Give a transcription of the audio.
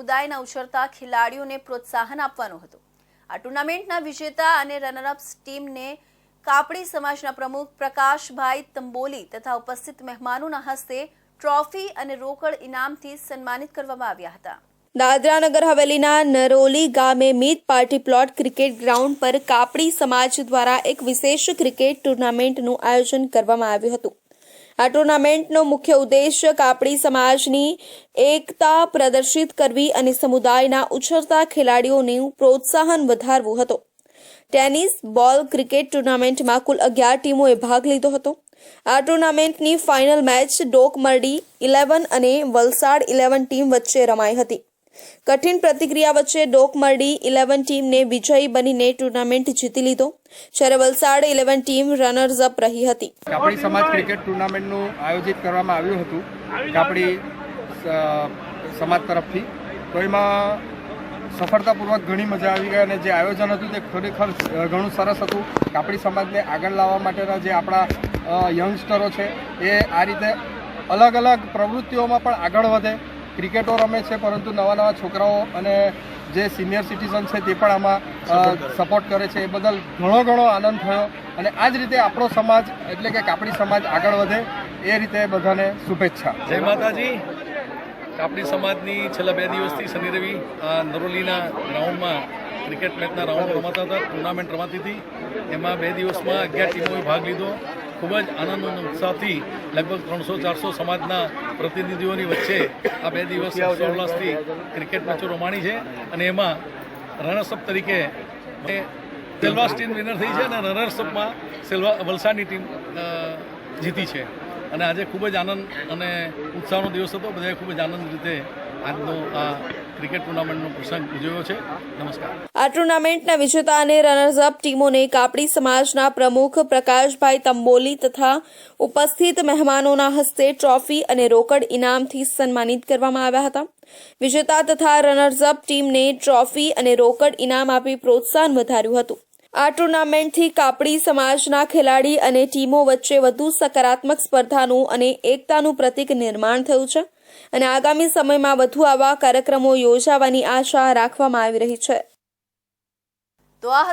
સમુદાયના ઉછળતા ખેલાડીઓને પ્રોત્સાહન આપવાનું હતું। આ ટુર્નામેન્ટના વિજેતા અને રનરઅપ્સ ટીમને કાપડી સમાજના પ્રમુખ પ્રકાશભાઈ તંબોલી તથા ઉપસ્થિત મહેમાનોના હસ્તે ટ્રોફી અને રોકડ ઇનામથી સન્માનિત કરવામાં આવ્યા હતા। દાદરા નગર હવેલીના નરોલી ગામે મીત પાર્ટી પ્લોટ ક્રિકેટ ગ્રાઉન્ડ પર કાપડી સમાજ દ્વારા એક વિશેષ ક્રિકેટ ટુર્નામેન્ટનું આયોજન કરવામાં આવ્યું હતું। આ ટુર્નામેન્ટનો મુખ્ય ઉદ્દેશ્ય કાપડી સમાજની એકતા પ્રદર્શિત કરવી અને સમુદાયના ઉછળતા ખેલાડીઓનું પ્રોત્સાહન વધારવું હતો। ટેનિસ બોલ ક્રિકેટ ટુર્નામેન્ટમાં કુલ 11 ટીમોએ ભાગ લીધો હતો। આ ટુર્નામેન્ટની ફાઇનલ મેચ ડોકમરડી 11 અને વલસાડ 11 ટીમ વચ્ચે રમાઈ હતી। કઠિન પ્રતિક્રિયા વચ્ચે ડોકમરડી 11 ટીમને વિજયી બનીને ટુર્નામેન્ટ જીતી લીધો, જ્યારે વલસાડ 11 ટીમ રનર્સ અપ રહી હતી। કાપડી સમાજ ક્રિકેટ ટુર્નામેન્ટનું આયોજિત કરવામાં આવ્યું હતું કાપડી સમાજ તરફથી। તો એમાં સફળતાપૂર્વક ઘણી મજા આવી ગઈ અને જે આયોજન હતું તે ખરેખર ઘણું સરસ હતું। કાપડી સમાજને આગળ લાવવા માટેના જે આપણા યંગસ્ટરો છે એ આ રીતે અલગ અલગ પ્રવૃત્તિઓમાં પણ આગળ વધે। ક્રિકેટો રમે છે, પરંતુ નવા નવા છોકરાઓ અને જે સિનિયર સિટીઝન છે તે પણ આમાં સપોર્ટ કરે છે। એ બદલ ઘણો આનંદ થયો અને આ જ રીતે આપણો સમાજ એટલે કે કાપડી સમાજ આગળ વધે એ રીતે બધાને શુભેચ્છા। જય માતાજી। કાપડી સમાજની છેલ્લા 2 દિવસથી શનિ રવિ નરોલીના ગ્રાઉન્ડમાં ક્રિકેટ મેચના રાઉન્ડ રમાતા હતા, ટુર્નામેન્ટ રમાતી હતી। એમાં 2 દિવસમાં 11 ટીમોએ ભાગ લીધો। ખૂબ જ આનંદ અને ઉત્સાહથી લગભગ 300-400 સમાજના પ્રતિનિધિઓની વચ્ચે આ 2 દિવસ ઉલ્લાસથી ક્રિકેટ મેચો રમાણી છે અને એમાં રનર્સઅપ તરીકે સેલ્વાસ ટીમ વિનર થઈ છે અને રનર્સઅપમાં વલસાડની ટીમ જીતી છે અને આજે ખૂબ જ આનંદ અને ઉત્સાહનો દિવસ હતો। બધાએ ખૂબ જ આનંદ રીતે આજનો આ ક્રિકેટ ટુર્નામેન્ટનો પ્રસંગ ઉજવ્યો છે। નમસ્કાર। આ ટુર્નામેન્ટના વિજેતા અને રનર્સ અપ ટીમોને કાપડી સમાજના પ્રમુખ પ્રકાશભાઈ તંબોલી તથા ઉપસ્થિત મહેમાનોના હસ્તે ટ્રોફી અને રોકડ ઇનામથી સન્માનિત કરવામાં આવ્યા હતા। વિજેતા તથા રનર્સ અપ ટીમને ટ્રોફી અને રોકડ ઇનામ આપી પ્રોત્સાહન વધાર્યું હતું। આ ટુર્નામેન્ટથી કાપડી સમાજના ખેલાડી અને ટીમો વચ્ચે વધુ સકારાત્મક સ્પર્ધાનું અને એકતાનું પ્રતીક નિર્માણ થયું છે અને આગામી સમયમાં વધુ આવા કાર્યક્રમો યોજાવાની આશા રાખવામાં આવી રહી છે। તો આ